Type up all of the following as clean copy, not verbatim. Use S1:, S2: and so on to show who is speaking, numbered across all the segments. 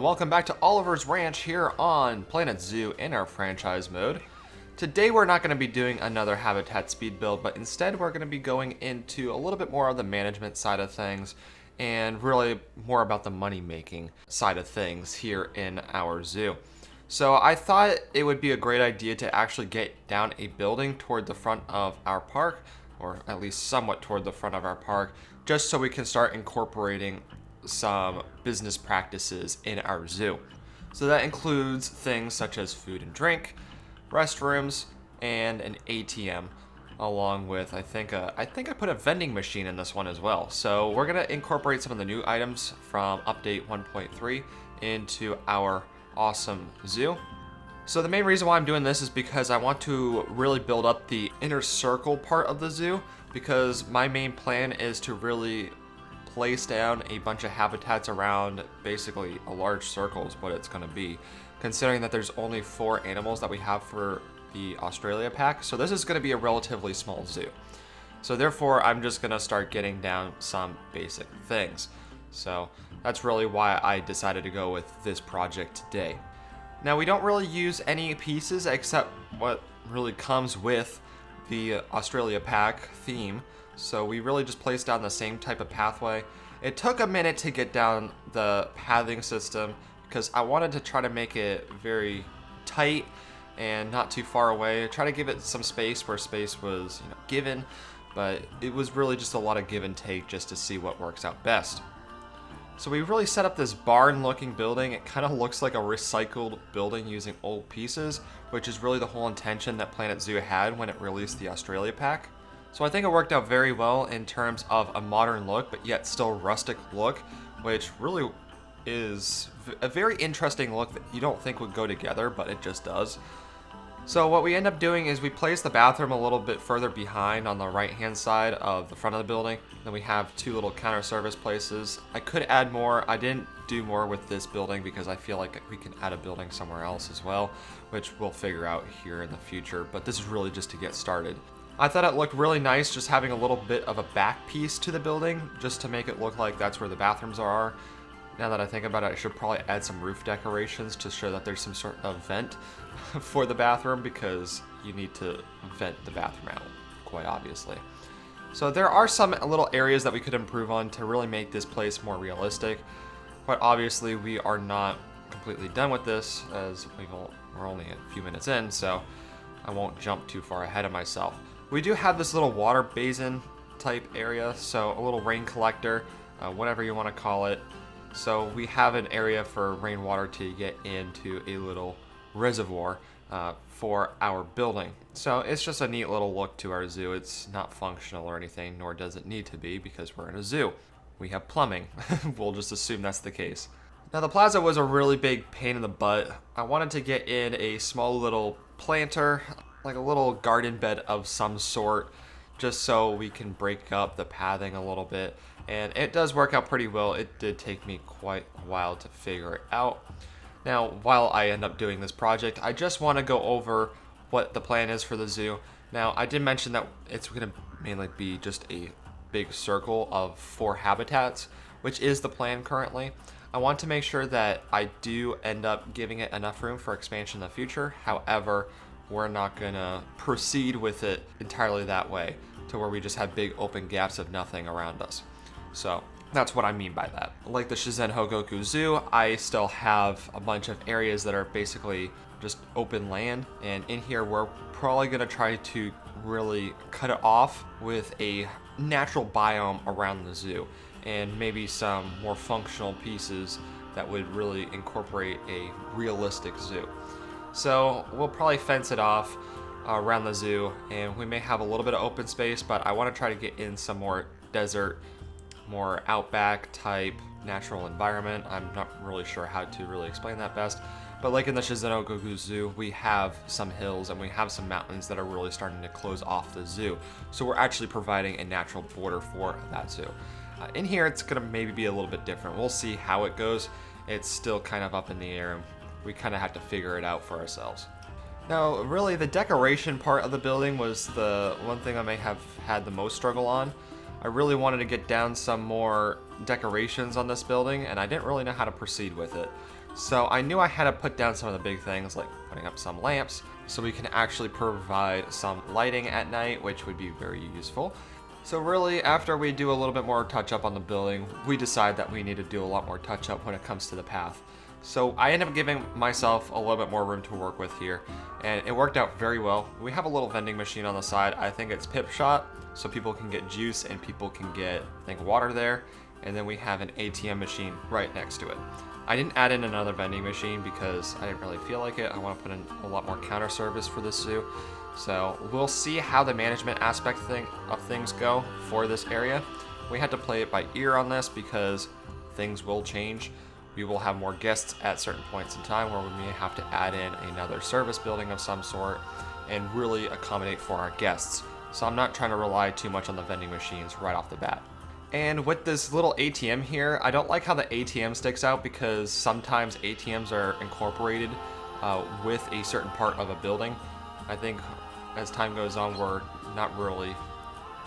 S1: welcome back to Oliver's Ranch here on Planet Zoo in our franchise mode. Today we're not going to be doing another habitat speed build, but instead we're going to be going into a little bit more of the management side of things and really more about the money making side of things here in our zoo. So I thought it would be a great idea to actually get down a building toward the front of our park, or at least somewhat toward the front of our park, just so we can start incorporating some business practices in our zoo. So that includes things such as food and drink, restrooms, and an ATM, along with I think I put a vending machine in this one as well. So we're gonna incorporate some of the new items from update 1.3 into our awesome zoo. So the main reason why I'm doing this is because I want to really build up the inner circle part of the zoo, because my main plan is to really place down a bunch of habitats around basically a large circle is what it's going to be, considering that there's only 4 animals that we have for the Australia pack. So this is going to be a relatively small zoo. So therefore I'm just going to start getting down some basic things. So that's really why I decided to go with this project today. Now we don't really use any pieces except what really comes with the Australia pack theme. So we really just placed down the same type of pathway. It took a minute to get down the pathing system because I wanted to try to make it very tight and not too far away. Try to give it some space where space was, given, but it was really just a lot of give and take just to see what works out best. So we really set up this barn looking building. It kind of looks like a recycled building using old pieces, which is really the whole intention that Planet Zoo had when it released the Australia pack. So I think it worked out very well in terms of a modern look, but yet still rustic look, which really is a very interesting look that you don't think would go together, but it just does. So what we end up doing is we place the bathroom a little bit further behind on the right hand side of the front of the building. Then we have 2 little counter service places. I could add more. I didn't do more with this building because I feel like we can add a building somewhere else as well, which we'll figure out here in the future, but this is really just to get started. I thought it looked really nice just having a little bit of a back piece to the building, just to make it look like that's where the bathrooms are. Now that I think about it, I should probably add some roof decorations to show that there's some sort of vent for the bathroom, because you need to vent the bathroom out, quite obviously. So there are some little areas that we could improve on to really make this place more realistic. But obviously we are not completely done with this, as we're only a few minutes in, so I won't jump too far ahead of myself. We do have this little water basin type area, so a little rain collector, whatever you want to call it. So we have an area for rainwater to get into a little reservoir for our building. So it's just a neat little look to our zoo. It's not functional or anything, nor does it need to be, because we're in a zoo. We have plumbing. We'll just assume that's the case. Now the plaza was a really big pain in the butt. I wanted to get in a small little planter, like a little garden bed of some sort, just so we can break up the pathing a little bit. And it does work out pretty well. It did take me quite a while to figure it out. Now, while I end up doing this project, I just want to go over what the plan is for the zoo. Now, I did mention that it's going to mainly be just a big circle of 4 habitats, which is the plan currently. I want to make sure that I do end up giving it enough room for expansion in the future. However, we're not going to proceed with it entirely that way, to where we just have big open gaps of nothing around us. So that's what I mean by that. Like the Shizen Hogoku Zoo, I still have a bunch of areas that are basically just open land, and in here we're probably going to try to really cut it off with a natural biome around the zoo, and maybe some more functional pieces that would really incorporate a realistic zoo. So we'll probably fence it off around the zoo, and we may have a little bit of open space, but I want to try to get in some more desert, more outback type natural environment. I'm not really sure how to really explain that best, but like in the Shizuoka Zoo, we have some hills and we have some mountains that are really starting to close off the zoo. So we're actually providing a natural border for that zoo. In here, it's gonna maybe be a little bit different. We'll see how it goes. It's still kind of up in the air, and we kind of have to figure it out for ourselves. Now, really, the decoration part of the building was the one thing I may have had the most struggle on. I really wanted to get down some more decorations on this building, and I didn't really know how to proceed with it. So I knew I had to put down some of the big things like putting up some lamps so we can actually provide some lighting at night, which would be very useful. So really, after we do a little bit more touch up on the building, we decide that we need to do a lot more touch up when it comes to the path. So I end up giving myself a little bit more room to work with here, and it worked out very well. We have a little vending machine on the side. I think it's pip shot, so people can get juice and people can get, I think, water there. And then we have an ATM machine right next to it. I didn't add in another vending machine because I didn't really feel like it. I want to put in a lot more counter service for this zoo. So we'll see how the management aspect of things go for this area. We had to play it by ear on this because things will change. We will have more guests at certain points in time where we may have to add in another service building of some sort and really accommodate for our guests. So I'm not trying to rely too much on the vending machines right off the bat. And with this little ATM here, I don't like how the ATM sticks out because sometimes ATMs are incorporated with a certain part of a building. I think as time goes on, we're not really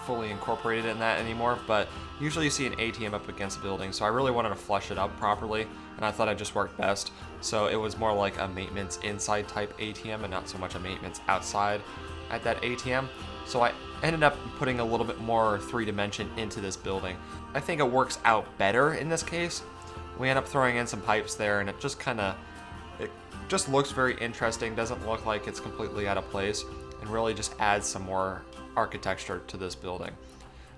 S1: fully incorporated in that anymore, but usually you see an ATM up against a building, so I really wanted to flush it up properly, and I thought it just worked best. So it was more like a maintenance inside type ATM and not so much a maintenance outside at that ATM. So I ended up putting a little bit more 3-dimension into this building. I think it works out better in this case. We end up throwing in some pipes there, and it just looks very interesting. Doesn't look like it's completely out of place, and really just adds some more architecture to this building.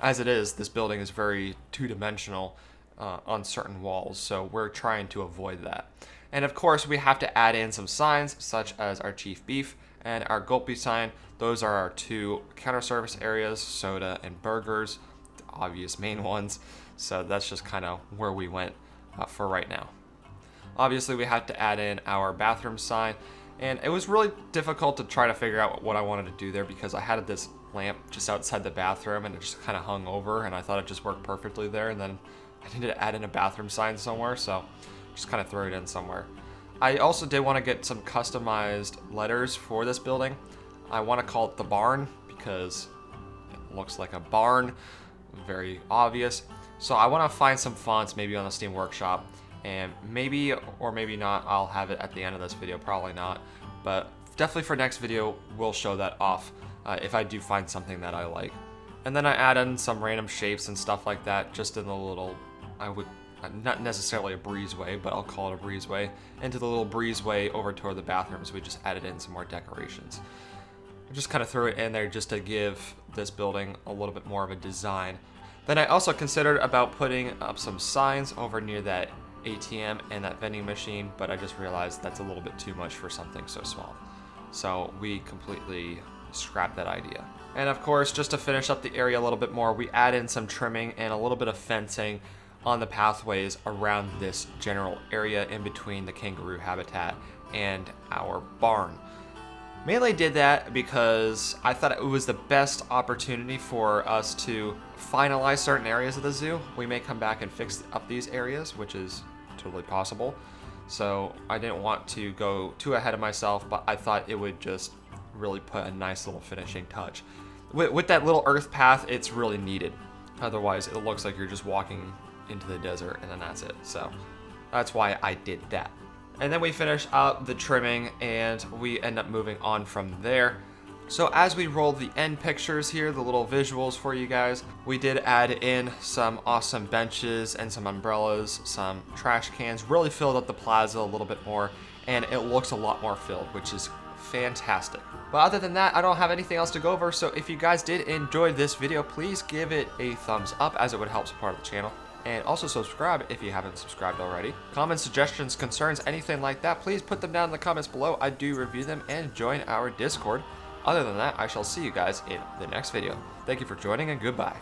S1: As it is, this building is very 2-dimensional on certain walls, so we're trying to avoid that. And of course, we have to add in some signs, such as our Chief Beef and our Gulpee sign. Those are our 2 counter service areas, soda and burgers, the obvious main ones. So that's just kind of where we went for right now. Obviously, we had to add in our bathroom sign, and it was really difficult to try to figure out what I wanted to do there because I had this lamp just outside the bathroom and it just kind of hung over, and I thought it just worked perfectly there, and then I needed to add in a bathroom sign somewhere, so just kind of throw it in somewhere. I also did want to get some customized letters for this building. I want to call it the barn because it looks like a barn, very obvious. So I want to find some fonts maybe on the Steam Workshop, and maybe or maybe not, I'll have it at the end of this video, probably not, but definitely for next video we'll show that off if I do find something that I like. And then I add in some random shapes and stuff like that just in the little, not necessarily a breezeway, but I'll call it a breezeway, into the little breezeway over toward the bathrooms. We just added in some more decorations. I just kind of threw it in there just to give this building a little bit more of a design. Then I also considered about putting up some signs over near that ATM and that vending machine, but I just realized that's a little bit too much for something so small. So we completely scrapped that idea. And of course, just to finish up the area a little bit more, we add in some trimming and a little bit of fencing on the pathways around this general area in between the kangaroo habitat and our barn. Mainly did that because I thought it was the best opportunity for us to finalize certain areas of the zoo. We may come back and fix up these areas, which is totally possible. So I didn't want to go too ahead of myself, but I thought it would just really put a nice little finishing touch. With that little earth path, it's really needed. Otherwise, it looks like you're just walking into the desert and then that's it. So that's why I did that. And then we finish up the trimming and we end up moving on from there. So as we roll the end pictures here, the little visuals for you guys, we did add in some awesome benches and some umbrellas, some trash cans, really filled up the plaza a little bit more, and it looks a lot more filled, which is fantastic. But other than that, I don't have anything else to go over, so if you guys did enjoy this video, please give it a thumbs up as it would help support the channel. And also subscribe if you haven't subscribed already. Comments, suggestions, concerns, anything like that, please put them down in the comments below. I do review them, and join our Discord. Other than that, I shall see you guys in the next video. Thank you for joining, and goodbye.